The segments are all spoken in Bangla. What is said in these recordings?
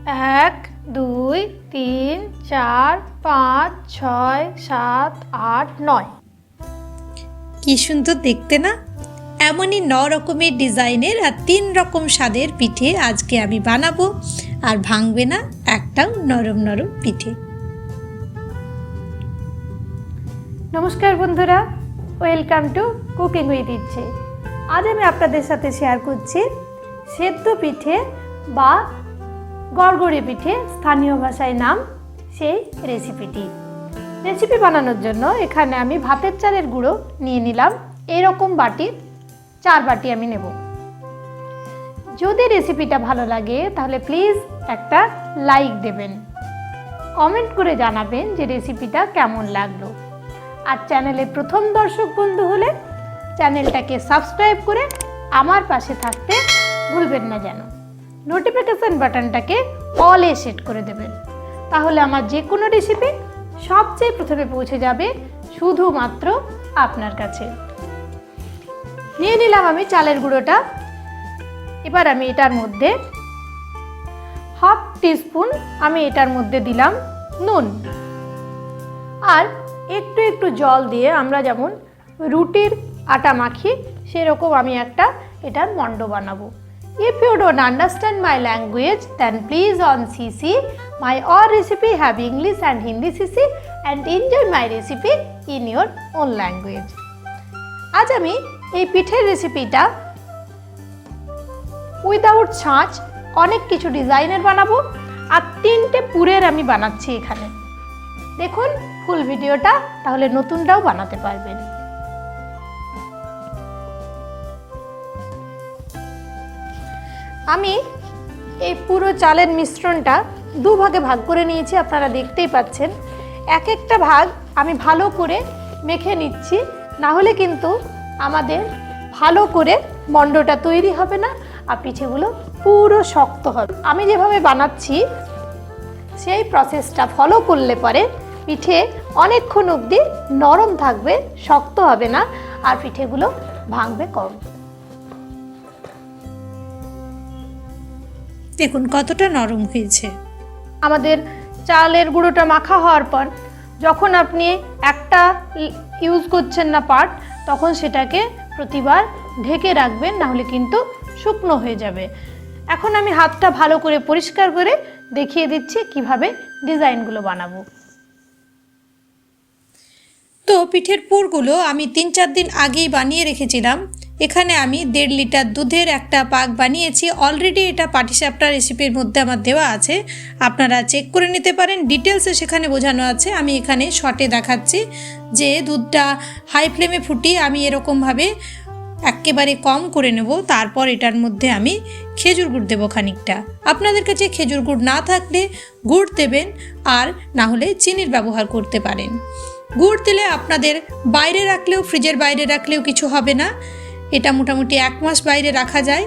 এক, দুই, তিন, চার, পাঁচ, ছয়, সাত, আট, নয়। কি সুন্দর দেখতে না? এমনই 9 রকমের ডিজাইনের আর 3 রকম স্বাদের পিঠে আজকে আমি বানাবো, আর ভাঙবে না একটাও নরম নরম পিঠে। নমস্কার বন্ধুরা, ওয়েলকাম টু কুকিং উইথ ইচ্ছে। আজ আমি আপনাদের সাথে শেয়ার করছি সেদ্ধ পিঠে বা গড়গড়ে পিঠে, স্থানীয় ভাষায় নাম, সেই রেসিপিটি। রেসিপি বানানোর জন্য এখানে আমি ভাতের চালের গুঁড়ো নিয়ে নিলাম। এরকম বাটির 4 বাটি আমি নেব। যদি রেসিপিটা ভালো লাগে তাহলে প্লিজ একটা লাইক দেবেন, কমেন্ট করে জানাবেন যে রেসিপিটা কেমন লাগলো। আর চ্যানেলে প্রথম দর্শক বন্ধু হলে চ্যানেলটাকে সাবস্ক্রাইব করে আমার পাশে থাকতে ভুলবেন না যেন। নোটিফিকেশন বাটনটাকে অলে সেট করে দেবেন, তাহলে আমার যে কোনো রেসিপি সবচেয়ে প্রথমে পৌঁছে যাবে শুধুমাত্র আপনার কাছে। নিয়ে নিলাম আমি চালের গুঁড়োটা। এবার আমি এটার মধ্যে হাফ টিস্পুন আমি এটার মধ্যে দিলাম নুন, আর একটু একটু জল দিয়ে আমরা যেমন রুটির আটা মাখি সেরকম আমি একটা এটার মণ্ড বানাবো। If you don't understand my language, then please on CC, my all recipe have English and Hindi CC and enjoy my recipe in your own language. আজ আমি এই পিঠের রেসিপিটা উইদাউট ছাঁচ অনেক কিছু ডিজাইনের বানাবো, আর 3টে পুরের আমি বানাচ্ছি এখানে। দেখুন ফুল ভিডিওটা, তাহলে নতুনটাও বানাতে পারবেন। আমি এই পুরো চালের মিশ্রণটা 2 ভাগে ভাগ করে নিয়েছি, আপনারা দেখতেই পাচ্ছেন। এক একটা ভাগ আমি ভালো করে মেখে নিচ্ছি, না হলে কিন্তু আমাদের ভালো করে মণ্ডটা তৈরি হবে না আর পিঠেগুলো পুরো শক্ত হবে। আমি যেভাবে বানাচ্ছি সেই প্রসেসটা ফলো করলে পরে পিঠে অনেকক্ষণ অবধি নরম থাকবে, শক্ত হবে না, আর পিঠেগুলো ভাঙবে কম। দেখুন কতটা নরম হয়েছে। আমাদের চালের গুঁড়োটা মাখা হওয়ার পর যখন আপনি একটা ইউজ করছেন না পার্ট, তখন সেটাকে প্রতিবার ঢেকে রাখবেন, না হলে কিন্তু শুকনো হয়ে যাবে। এখন আমি হাতটা ভালো করে পরিষ্কার করে দেখিয়ে দিচ্ছি কিভাবে ডিজাইনগুলো বানাবো। তো পিঠের পুরগুলো আমি 3-4 দিন আগেই বানিয়ে রেখেছিলাম। এখানে আমি 1.5 লিটার দুধের একটা পাক বানিয়েছি। অলরেডি এটা পাটিসাপটা রেসিপির মধ্যে আমার দেওয়া আছে, আপনারা চেক করে নিতে পারেন। ডিটেলসে সেখানে বোঝানো আছে। আমি এখানে শর্টে দেখাচ্ছি যে দুধটা হাই ফ্লেমে ফুটিয়ে আমি এরকমভাবে একেবারে কম করে নেব। তারপর এটার মধ্যে আমি খেজুর গুড় দেবো খানিকটা। আপনাদের কাছে খেজুর গুড় না থাকলে গুড় দেবেন, আর না হলে চিনির ব্যবহার করতে পারেন। গুড় দিলে আপনাদের বাইরে রাখলেও, ফ্রিজের বাইরে রাখলেও কিছু হবে না। এটা মোটামুটি 1 মাস বাইরে রাখা যায়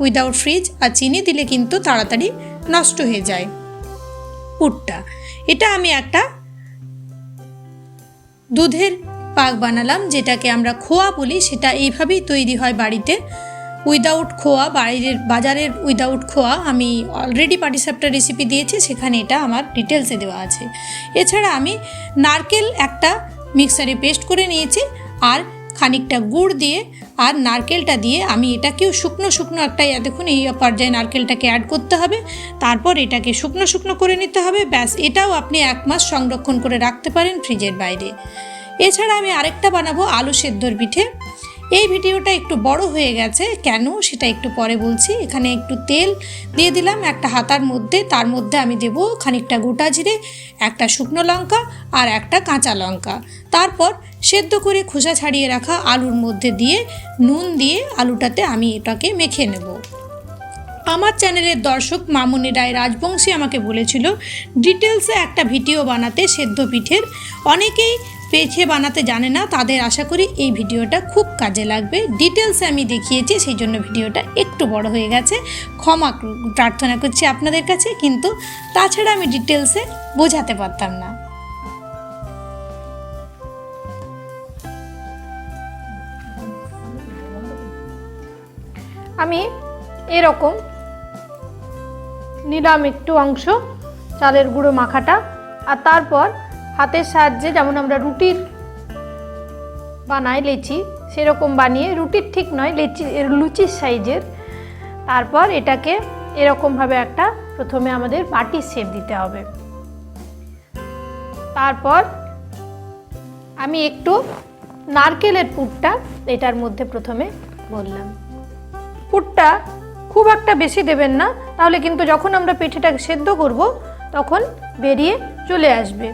উইদাউট ফ্রিজ। আর চিনি দিলে কিন্তু তাড়াতাড়ি নষ্ট হয়ে যায় পুরটা। এটা আমি একটা দুধের পাক বানালাম, যেটাকে আমরা খোয়া বলি। সেটা এইভাবেই তৈরি হয় বাড়িতে, উইদাউট খোয়া। বাজারের উইদাউট খোয়া আমি অলরেডি পাটিসাপটা রেসিপি দিয়েছি, সেখানে এটা আমার ডিটেলসে দেওয়া আছে। এছাড়া আমি নারকেল একটা মিক্সারে পেস্ট করে নিয়েছি, আর খানিকটা গুড় দিয়ে আর নারকেলটা দিয়ে আমি এটাকেও শুকনো শুকনো একটা, দেখুন এই পর্যায়ে নারকেলটাকে অ্যাড করতে হবে। তারপর এটাকে শুকনো শুকনো করে নিতে হবে। ব্যাস, এটাও আপনি 1 মাস সংরক্ষণ করে রাখতে পারেন ফ্রিজের বাইরে। এছাড়া আমি আরেকটা বানাবো আলু সেদ্ধর পিঠে। এই ভিডিওটা একটু বড় হয়ে গেছে, কেন সেটা একটু পরে বলছি। এখানে একটু তেল দিয়ে দিলাম একটা হাতার মধ্যে। তার মধ্যে আমি দেব খানিকটা গোটা জিরে, একটা শুকনো লঙ্কা আর একটা কাঁচা লঙ্কা। তারপর সেদ্ধ করে খোসা ছাড়িয়ে রাখা আলুর মধ্যে দিয়ে নুন দিয়ে আলুটাতে আমি এটাকে মেখে নেব। আমার চ্যানেলের দর্শক মামুনি রায় রাজবংশী আমাকে বলেছিল ডিটেলসে একটা ভিডিও বানাতে সেদ্ধ পিঠের। অনেকেই পিঠে বানাতে জানে না, তাদের আশা করি এই ভিডিওটা খুব কাজে লাগবে। ডিটেলসে আমি দেখিয়েছি, সেই জন্য ভিডিওটা একটু বড় হয়ে গেছে, ক্ষমা প্রার্থনা করছি আপনাদের কাছে। কিন্তু তাছাড়া আমি ডিটেলসে বোঝাতে পারতাম না। আমি এরকম নিলাম একটু অংশ চালের গুঁড়ো মাখাটা, আর তারপর হাতের সাহায্যে যেমন আমরা রুটির বানাই লেচি সেরকম বানিয়ে, রুটির ঠিক নয় লুচির সাইজের, তারপর এটাকে এরকমভাবে একটা প্রথমে আমাদের বাটির শেপ দিতে হবে। তারপর আমি একটু নারকেলের পুরটা এটার মধ্যে প্রথমে বললাম। পুরটা খুব একটা বেশি দেবেন না, তাহলে কিন্তু যখন আমরা পিঠেটাকে সেদ্ধ করব তখন বেরিয়ে চলে আসবে।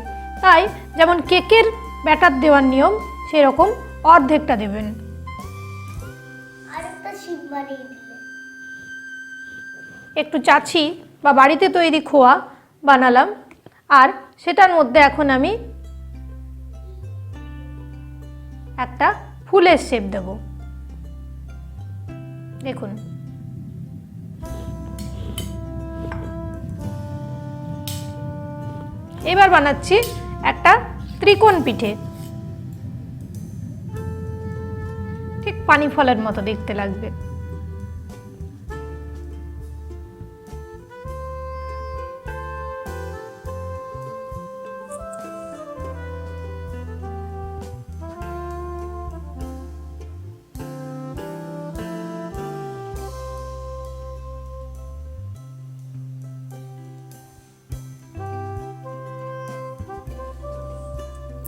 তাই যেমন কেকের ব্যাটার দেওয়ার নিয়ম সেরকম অর্ধেকটা দেবেন। একটু চাছি বা বাড়িতে তৈরি খোয়া বানালাম, আর সেটার মধ্যে এখন আমি একটা ফুলের শেপ দেব। দেখুন, এবার বানাচ্ছি একটা ত্রিকোণ পিঠে, ঠিক পানি ফলের মতো দেখতে লাগবে।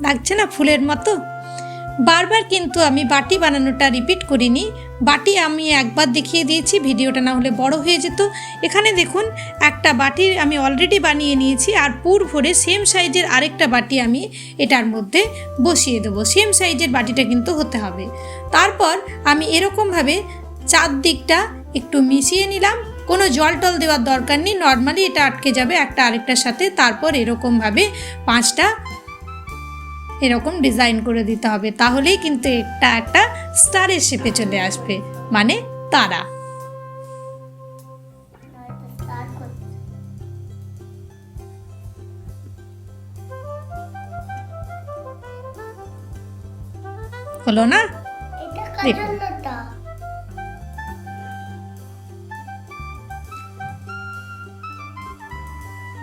লাগছে না ফুলের মতো? বারবার কিন্তু আমি বাটি বানানোটা রিপিট করিনি, বাটি আমি একবার দেখিয়ে দিয়েছি, ভিডিওটা না হলে বড় হয়ে যেত। এখানে দেখুন একটা বাটি আমি অলরেডি বানিয়ে নিয়েছি, আর পুর ভরে সেম সাইজের আরেকটা বাটি আমি এটার মধ্যে বসিয়ে দেবো। সেম সাইজের বাটিটা কিন্তু হতে হবে। তারপর আমি এরকমভাবে চারদিকটা একটু মিশিয়ে নিলাম, কোনো জল টল দেওয়ার দরকার নেই, নর্মালি এটা আটকে যাবে একটা আরেকটার সাথে। তারপর এরকমভাবে 5টা এরকম ডিজাইন করে দিতে হবে, তাহলেই কিন্তু এটা একটা স্টারের শেপে চলে আসবে, মানে তারা। হলো না? দেখুন,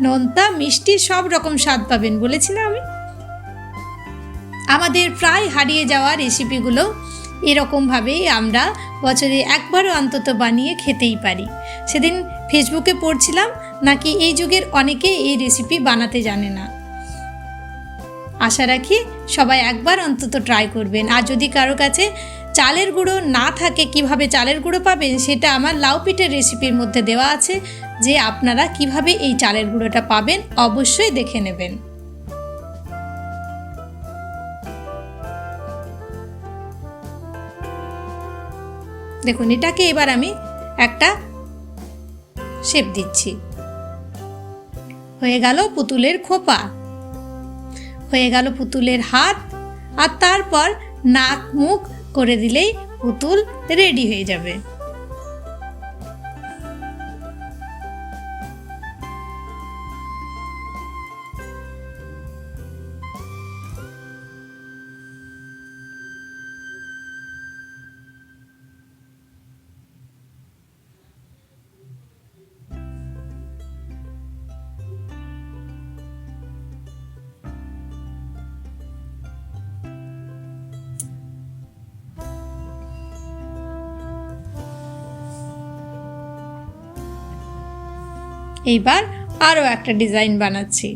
নোনতা মিষ্টি সব রকম স্বাদ পাবেন বলেছি না আমি। আমাদের প্রায় হারিয়ে যাওয়া রেসিপিগুলো এরকমভাবেই আমরা বছরে একবারও অন্তত বানিয়ে খেতেই পারি। সেদিন ফেসবুকে পড়ছিলাম নাকি এই যুগের অনেকে এই রেসিপি বানাতে জানে না। আশা রাখি সবাই একবার অন্তত ট্রাই করবেন। আর যদি কারো কাছে চালের গুঁড়ো না থাকে, কিভাবে চালের গুঁড়ো পাবেন সেটা আমার লাউ পিঠের রেসিপির মধ্যে দেওয়া আছে, যে আপনারা কিভাবে এই চালের গুঁড়োটা পাবেন অবশ্যই দেখে নেবেন। দেখুন, এটাকে এবার আমি একটা শেপ দিচ্ছি। হয়ে গেল পুতুলের খোপা, হয়ে গেল পুতুলের হাত, আর তারপর নাক মুখ করে দিলেই পুতুল রেডি হয়ে যাবে। এইবার আরো একটা ডিজাইন বানাচ্ছি।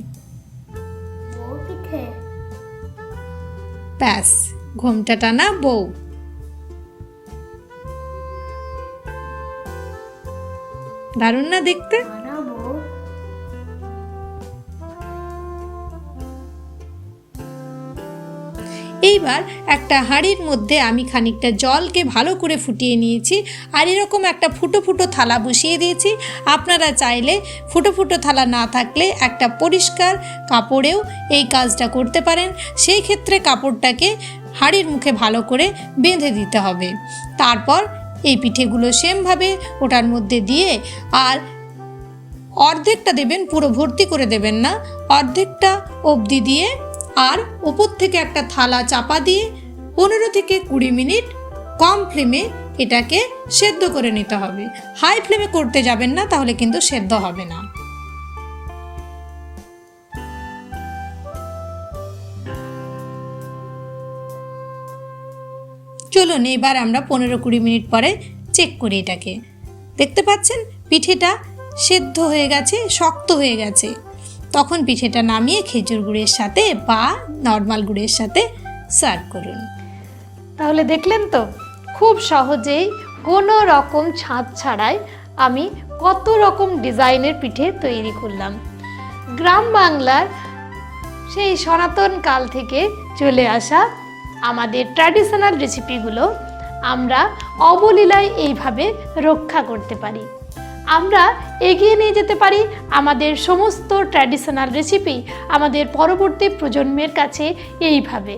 ব্যাস, ঘোমটা টানা বউ। দারুণ না দেখতে? এইবার একটা হাঁড়ির মধ্যে আমি খানিকটা জলকে ভালো করে ফুটিয়ে নিয়েছি, আর এরকম একটা ফুটো ফুটো থালা বসিয়ে দিয়েছি। আপনারা চাইলে ফুটো ফুটো থালা না থাকলে একটা পরিষ্কার কাপড়েও এই কাজটা করতে পারেন। সেই ক্ষেত্রে কাপড়টাকে হাঁড়ির মুখে ভালো করে বেঁধে দিতে হবে। তারপর এই পিঠেগুলো সেমভাবে ওটার মধ্যে দিয়ে, আর অর্ধেকটা দেবেন, পুরো ভর্তি করে দেবেন না, অর্ধেকটা অবধি দিয়ে, আর উপর থেকে একটা থালা চাপা দিয়ে 15 থেকে 20 মিনিট কম ফ্লেমে এটাকে সেদ্ধ করে নিতে হবে। হাই ফ্লেমে করতে যাবেন না, তাহলে কিন্তু সেদ্ধ হবে না। চলুন এবার আমরা 15-20 মিনিট পরে চেক করি এটাকে। দেখতে পাচ্ছেন পিঠেটা সেদ্ধ হয়ে গেছে, শক্ত হয়ে গেছে। তখন পিঠেটা নামিয়ে খেজুর গুড়ের সাথে বা নর্মাল গুড়ের সাথে সার্ভ করুন। তাহলে দেখলেন তো, খুব সহজেই কোনো রকম ছাঁচ ছাড়াই আমি কত রকম ডিজাইনের পিঠে তৈরি করলাম। গ্রাম বাংলার সেই সনাতন কাল থেকে চলে আসা আমাদের ট্র্যাডিশনাল রেসিপিগুলো আমরা অবলীলায় এইভাবে রক্ষা করতে পারি। আমরা এগিয়ে নিয়ে যেতে পারি আমাদের সমস্ত ট্র্যাডিশনাল রেসিপি আমাদের পরবর্তী প্রজন্মের কাছে এইভাবে।